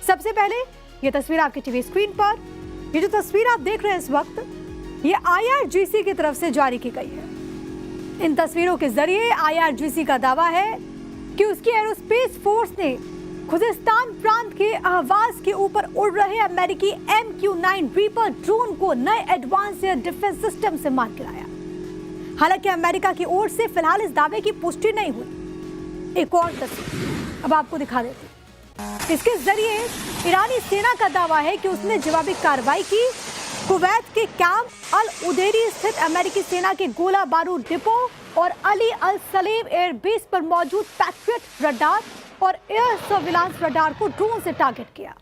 सबसे पहले ये तस्वीर आपकी टीवी स्क्रीन पर, ये जो तस्वीर आप देख रहे हैं इस वक्त, ये IRGC की तरफ से जारी की गई है। इन तस्वीरों के जरिए IRGC का दावा है कि उसकी एरोस्पेस फोर्स ने खुजिस्तान प्रांत के अहवाज के ऊपर उड़ रहे अमेरिकी MQ-9 रीपर ड्रोन को नए एडवांस एयर डिफेंस सिस्टम से मार गिराया। हालांकि अमेरिका की ओर से फिलहाल इस दावे की पुष्टि नहीं हुई। एक और तस्वीर अब आपको दिखा देते हैं। इसके जरिए ईरानी सेना का दावा है कि उसने जवाबी कार्रवाई की। कुवैत के कैंप अल उदेरी स्थित अमेरिकी सेना के गोला बारूद डिपो और अली अल सलेम एयरबेस पर मौजूद पैट्रियट रडार और एयर सर्विलांस रडार को ड्रोन से टारगेट किया।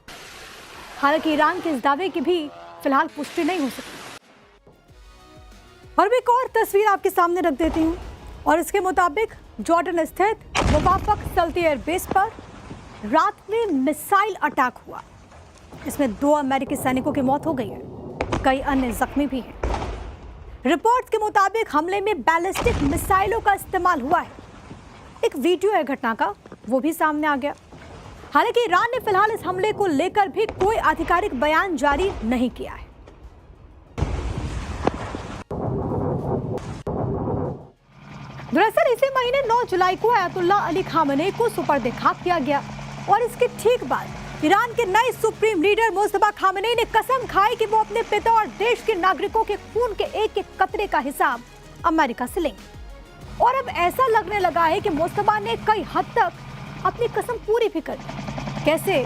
हालांकि ईरान के इस दावे की भी फिलहाल पुष्टि नहीं हो सकी। और भी एक और तस्वीर आपके सामने रख देती हूँ, और इसके मुताबिक जॉर्डन स्थित मुवाफक सल्ती एयरबेस पर रात में मिसाइल अटैक हुआ। इसमें 2 अमेरिकी सैनिकों की मौत हो गई है, कई अन्य जख्मी भी हैं। रिपोर्ट्स के मुताबिक हमले में बैलिस्टिक मिसाइलों का इस्तेमाल हुआ है। एक वीडियो है घटना का, वो भी सामने आ गया। हालांकि ईरान ने फिलहाल इस हमले को लेकर भी कोई आधिकारिक बयान जारी नहीं किया है। दरअसल इसी महीने 9 जुलाई को अयतुल्लाह अली खामेनी को सुपर्द खाक किया गया, और इसके ठीक बाद ईरान के नए सुप्रीम लीडर मुस्तफा खामेनी ने कसम खाई कि वो अपने पिता और देश के नागरिकों के खून के एक एक कतरे का हिसाब अमेरिका से लेंगे। और अब ऐसा लगने लगा है कि मुस्तफा ने कई हद तक अपनी कसम पूरी भी कर दी। कैसे,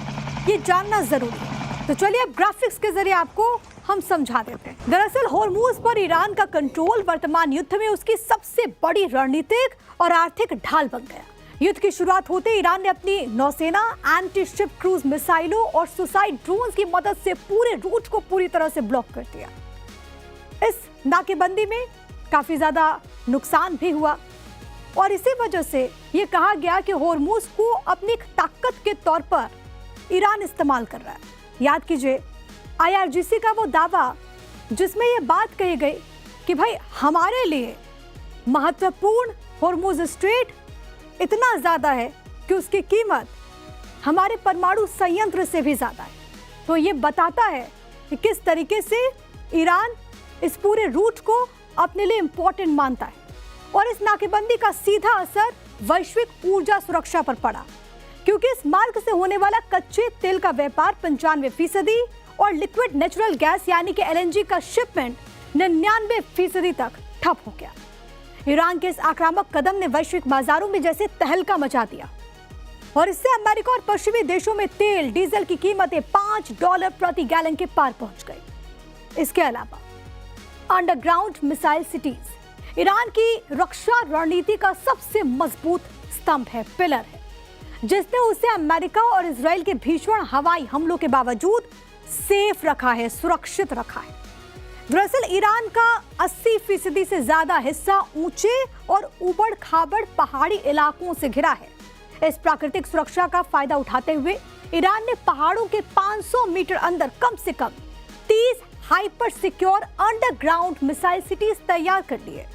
ये जानना जरूरी है। तो चलिए अब ग्राफिक्स के जरिए आपको हम समझा देते हैं। दरअसल होर्मुज पर ईरान का कंट्रोल वर्तमान युद्ध में उसकी सबसे बड़ी रणनीतिक और आर्थिक ढाल बन गया। युद्ध की शुरुआत होते ईरान ने अपनी नौसेना, एंटी शिप क्रूज मिसाइलों और सुसाइड ड्रोन की मदद से पूरे रूट को पूरी तरह से ब्लॉक कर दिया। इस नाकेबंदी में काफी ज्यादा नुकसान भी हुआ, और इसी वजह से ये कहा गया कि होर्मुज को अपनी एक ताकत के तौर पर ईरान इस्तेमाल कर रहा है। याद कीजिए IRGC का वो दावा जिसमें ये बात कही गई कि भाई हमारे लिए महत्वपूर्ण होर्मुज स्ट्रेट इतना ज्यादा है कि उसकी कीमत हमारे परमाणु संयंत्र से भी ज्यादा है। तो ये बताता है कि किस तरीके से ईरान इस पूरे रूट को अपने लिए इंपॉर्टेंट मानता है। और इस नाकेबंदी का सीधा असर वैश्विक ऊर्जा सुरक्षा पर पड़ा, क्योंकि इस मार्ग से होने वाला कच्चे तेल का व्यापार 95% और लिक्विड नेचुरल गैस यानी कि LNG का शिपमेंट 99% तक ठप हो गया। ईरान के इस आक्रामक कदम ने वैश्विक बाजारों में जैसे तहलका मचा दिया, और इससे अमेरिका और पश्चिमी देशों में तेल डीजल की कीमतें $5 प्रति गैलन के पार पहुंच गई। इसके अलावा अंडरग्राउंड मिसाइल सिटीज ईरान की रक्षा रणनीति का सबसे मजबूत स्तंभ है, पिलर है, जिसने उसे अमेरिका और इजराइल के भीषण हवाई हमलों के बावजूद सेफ रखा है, सुरक्षित रखा है। दरअसल ईरान का 80% से ज्यादा हिस्सा ऊंचे और उबड़ खाबड़ पहाड़ी इलाकों से घिरा है। इस प्राकृतिक सुरक्षा का फायदा उठाते हुए ईरान ने पहाड़ों के 500 मीटर अंदर कम से कम 30 hyper secure underground missile cities तैयार कर लिए।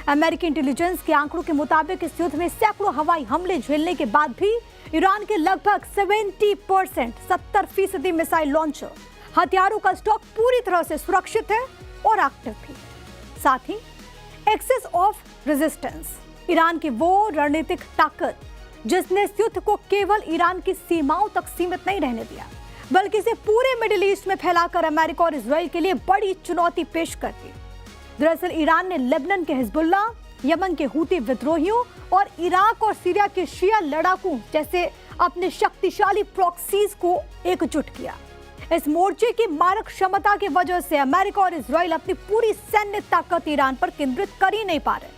अमेरिकी इंटेलिजेंस के आंकड़ों के मुताबिक इस युद्ध में सैकड़ों हवाई हमले झेलने के बाद भी ईरान के लगभग 70% मिसाइल लॉन्चर हथियारों का स्टॉक पूरी तरह से सुरक्षित है और एक्टिव भी। साथ ही एक्सेस ऑफ रेजिस्टेंस ईरान की वो रणनीतिक ताकत जिसने इस युद्ध को केवल ईरान की सीमाओं तक सीमित नहीं रहने दिया, बल्कि इसे पूरे मिडिल ईस्ट में फैलाकर अमेरिका और इजराइल के लिए बड़ी चुनौती पेश कर दी। दरअसल ईरान ने लेबनान के हिजबुल्लाह, यमन के हूती विद्रोहियों और इराक और सीरिया के शिया लड़ाकों जैसे अपने शक्तिशाली प्रॉक्सीज को एकजुट किया। इस मोर्चे की मारक क्षमता की वजह से अमेरिका और इजराइल अपनी पूरी सैन्य ताकत ईरान पर केंद्रित कर ही नहीं पा रहे,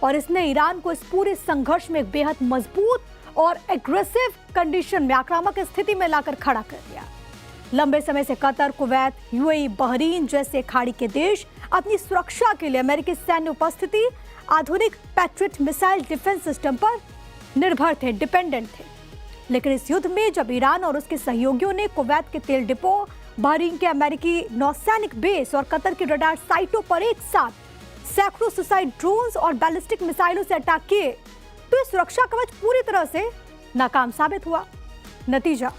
और इसने ईरान को इस पूरे संघर्ष में बेहद मजबूत और एग्रेसिव कंडीशन में आक्रामक स्थिति में लाकर खड़ा कर दिया। लंबे समय से कतर, कुवैत, UAE, बहरीन जैसे खाड़ी के देश अपनी सुरक्षा के लिए अमेरिकी सैन्य उपस्थिति, आधुनिक पैट्रियट मिसाइल डिफेंस सिस्टम पर निर्भर थे, डिपेंडेंट थे। लेकिन इस युद्ध में जब ईरान और उसके सहयोगियों ने कुवैत के तेल डिपो, बहरीन के अमेरिकी नौसैनिक बेस और कतर के रडार साइटों पर एक साथ सैकड़ों सुसाइड ड्रोन्स और बैलिस्टिक मिसाइलों से अटैक किए, तो ये सुरक्षा कवच पूरी तरह से नाकाम साबित हुआ। नतीजा,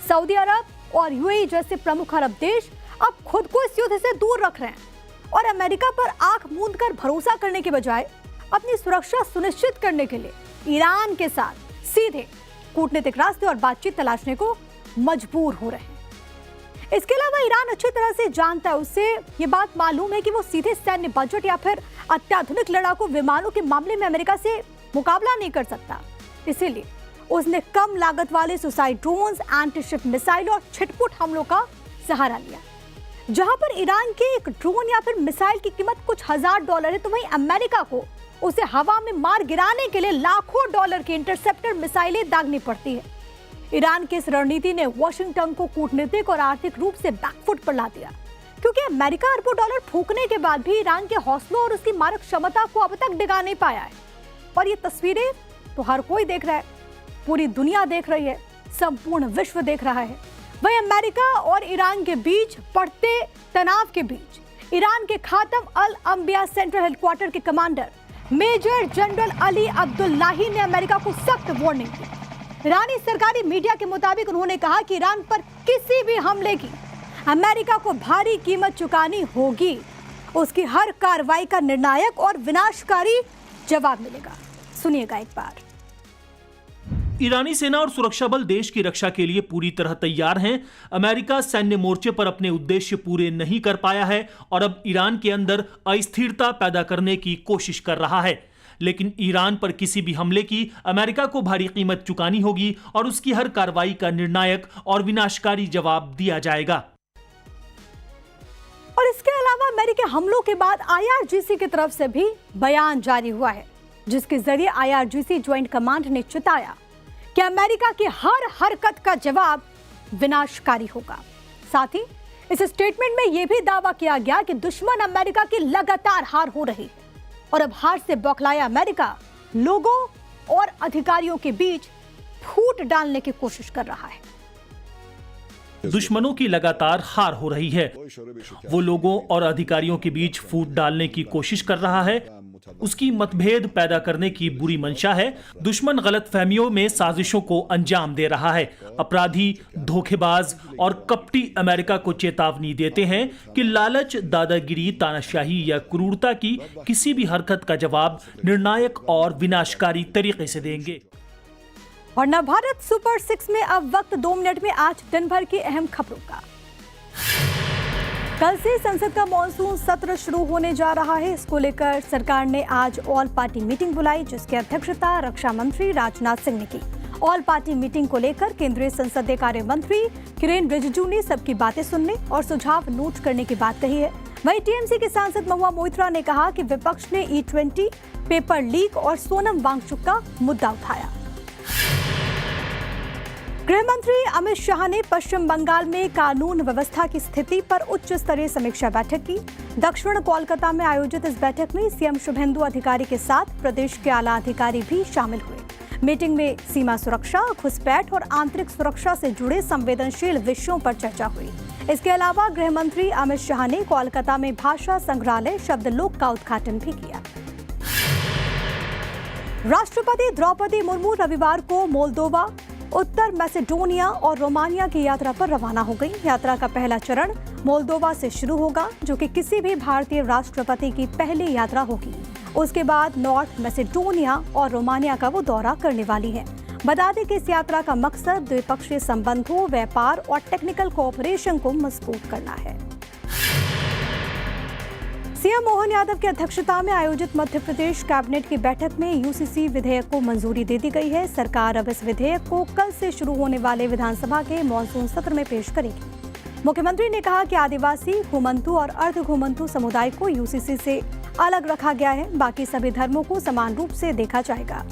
सऊदी अरब और यूएई जैसे प्रमुख अरब देश अब खुद को इस युद्ध से दूर रख रहे हैं और अमेरिका पर आंख मूंद कर भरोसा करने के बजाय अपनी सुरक्षा सुनिश्चित करने के लिए ईरान के साथ सीधे कूटनीतिक रास्ते और बातचीत तलाशने को मजबूर हो रहे हैं। इसके अलावा ईरान अच्छी तरह से जानता है, उसे ये बात मालूम है कि वो सीधे सैन्य बजट या फिर अत्याधुनिक लड़ाकू विमानों के मामले में अमेरिका से मुकाबला नहीं कर सकता। इसीलिए उसने कम लागत वाले सुसाइड ड्रोन्स, एंटीशिप मिसाइल और छिटपुट हमलों का सहारा लिया। जहां पर ईरान के एक ड्रोन या फिर मिसाइल की कीमत कुछ $1000 है, तो वहीं अमेरिका को उसे हवा में मार गिराने के लिए लाखों डॉलर की इंटरसेप्टर मिसाइलें दागनी पड़ती है। ईरान की इस रणनीति ने वॉशिंगटन को कूटनीतिक और आर्थिक रूप से बैकफुट पर ला दिया, क्योंकि अमेरिका अरबों डॉलर फूकने के बाद भी ईरान के हौसलों और उसकी मारक क्षमता को अब तक डिगा नहीं पाया है। और ये तस्वीरें तो हर कोई देख रहा है, पूरी दुनिया देख रही है, संपूर्ण विश्व देख रहा है। वहीं अमेरिका और ईरान के बीच बढ़ते तनाव के बीच ईरान के खातम अल अंबिया सेंट्रल हेडक्वार्टर के कमांडर मेजर जनरल अली अब्दुल्लाही ने अमेरिका को सख्त वार्निंग दी। ईरानी सरकारी मीडिया के मुताबिक उन्होंने कहा कि ईरान पर किसी भी हमले की अमेरिका को भारी कीमत चुकानी होगी। उसकी हर कार्रवाई का निर्णायक और विनाशकारी जवाब मिलेगा। सुनिएगा एक बार। ईरानी सेना और सुरक्षा बल देश की रक्षा के लिए पूरी तरह तैयार हैं। अमेरिका सैन्य मोर्चे पर अपने उद्देश्य पूरे नहीं कर पाया है और अब ईरान के अंदर अस्थिरता पैदा करने की कोशिश कर रहा है। लेकिन ईरान पर किसी भी हमले की अमेरिका को भारी कीमत चुकानी होगी और उसकी हर कार्रवाई का निर्णायक और विनाशकारी जवाब दिया जाएगा। और इसके अलावा अमेरिकी हमलों के बाद आईआरजीसी की तरफ से भी बयान जारी हुआ है, जिसके जरिए आईआरजीसी ज्वाइंट कमांड ने चिताया कि अमेरिका की हर हरकत का जवाब विनाशकारी होगा। साथ ही इस स्टेटमेंट में यह भी दावा किया गया कि दुश्मन अमेरिका की लगातार हार हो रही है और अब हार से बौखलाया अमेरिका लोगों और अधिकारियों के बीच फूट डालने की कोशिश कर रहा है। दुश्मनों की लगातार हार हो रही है, वो लोगों और अधिकारियों के बीच फूट डालने की कोशिश कर रहा है। उसकी मतभेद पैदा करने की बुरी मंशा है। दुश्मन गलतफहमियों में साजिशों को अंजाम दे रहा है। अपराधी, धोखेबाज और कपटी अमेरिका को चेतावनी देते हैं कि लालच, दादागिरी, तानाशाही या क्रूरता की किसी भी हरकत का जवाब निर्णायक और विनाशकारी तरीके से देंगे। और नवभारत सुपर 6 में अब वक्त 2 मिनट में आज दिन भर की अहम खबरों का। कल से संसद का मॉनसून सत्र शुरू होने जा रहा है। इसको लेकर सरकार ने आज ऑल पार्टी मीटिंग बुलाई, जिसकी अध्यक्षता रक्षा मंत्री राजनाथ सिंह ने की। ऑल पार्टी मीटिंग को लेकर केंद्रीय संसदीय कार्य मंत्री किरेन रिजिजू ने सबकी बातें सुनने और सुझाव नोट करने की बात कही है। वहीं टीएमसी के सांसद महुआ मोइत्रा ने कहा कि विपक्ष ने E20 पेपर लीक और सोनम वांगचुक का मुद्दा उठाया। गृह मंत्री अमित शाह ने पश्चिम बंगाल में कानून व्यवस्था की स्थिति पर उच्च स्तरीय समीक्षा बैठक की। दक्षिण कोलकाता में आयोजित इस बैठक में सीएम शुभेंदु अधिकारी के साथ प्रदेश के आला अधिकारी भी शामिल हुए। मीटिंग में सीमा सुरक्षा, घुसपैठ और आंतरिक सुरक्षा से जुड़े संवेदनशील विषयों पर चर्चा हुई। इसके अलावा गृह मंत्री अमित शाह ने कोलकाता में भाषा संग्रहालय शब्दलोक का उद्घाटन भी किया। राष्ट्रपति द्रौपदी मुर्मू रविवार को मोल्दोवा, उत्तर मैसेडोनिया और रोमानिया की यात्रा पर रवाना हो गई। यात्रा का पहला चरण मोल्दोवा से शुरू होगा, जो कि किसी भी भारतीय राष्ट्रपति की पहली यात्रा होगी। उसके बाद नॉर्थ मैसेडोनिया और रोमानिया का वो दौरा करने वाली है। बता दें कि इस यात्रा का मकसद द्विपक्षीय संबंधों, व्यापार और टेक्निकल कोऑपरेशन को मजबूत करना है। सीएम मोहन यादव की अध्यक्षता में आयोजित मध्य प्रदेश कैबिनेट की बैठक में यूसीसी विधेयक को मंजूरी दे दी गई है। सरकार अब इस विधेयक को कल से शुरू होने वाले विधानसभा के मॉनसून सत्र में पेश करेगी। मुख्यमंत्री ने कहा कि आदिवासी, घुमंतु और अर्ध घुमंतु समुदाय को यूसीसी से अलग रखा गया है, बाकी सभी धर्मों को समान रूप से देखा जाएगा।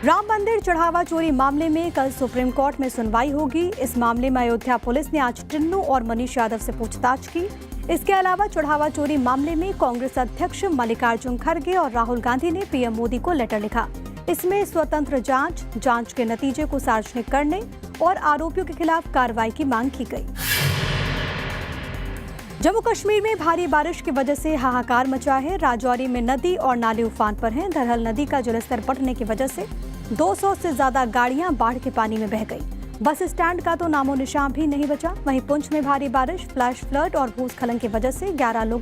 राम मंदिर चढ़ावा चोरी मामले में कल सुप्रीम कोर्ट में सुनवाई होगी। इस मामले में अयोध्या पुलिस ने आज टिन्नू और मनीष यादव से पूछताछ की। इसके अलावा चढ़ावा चोरी मामले में कांग्रेस अध्यक्ष मल्लिकार्जुन खड़गे और राहुल गांधी ने पीएम मोदी को लेटर लिखा। इसमें स्वतंत्र जांच के नतीजे को सार्वजनिक करने और आरोपियों के खिलाफ कार्रवाई की मांग की गई। जम्मू कश्मीर में भारी बारिश की वजह से हाहाकार मचा है। राजौरी में नदी और नाले उफान पर हैं। धरहल नदी का जलस्तर बढ़ने की वजह से 200 से ज्यादा गाड़ियां बाढ़ के पानी में बह गई। बस स्टैंड का तो नामो निशान भी नहीं बचा। वहीं पुंछ में भारी बारिश, फ्लैश फ्लड और भूस्खलन की वजह से 11 लोगों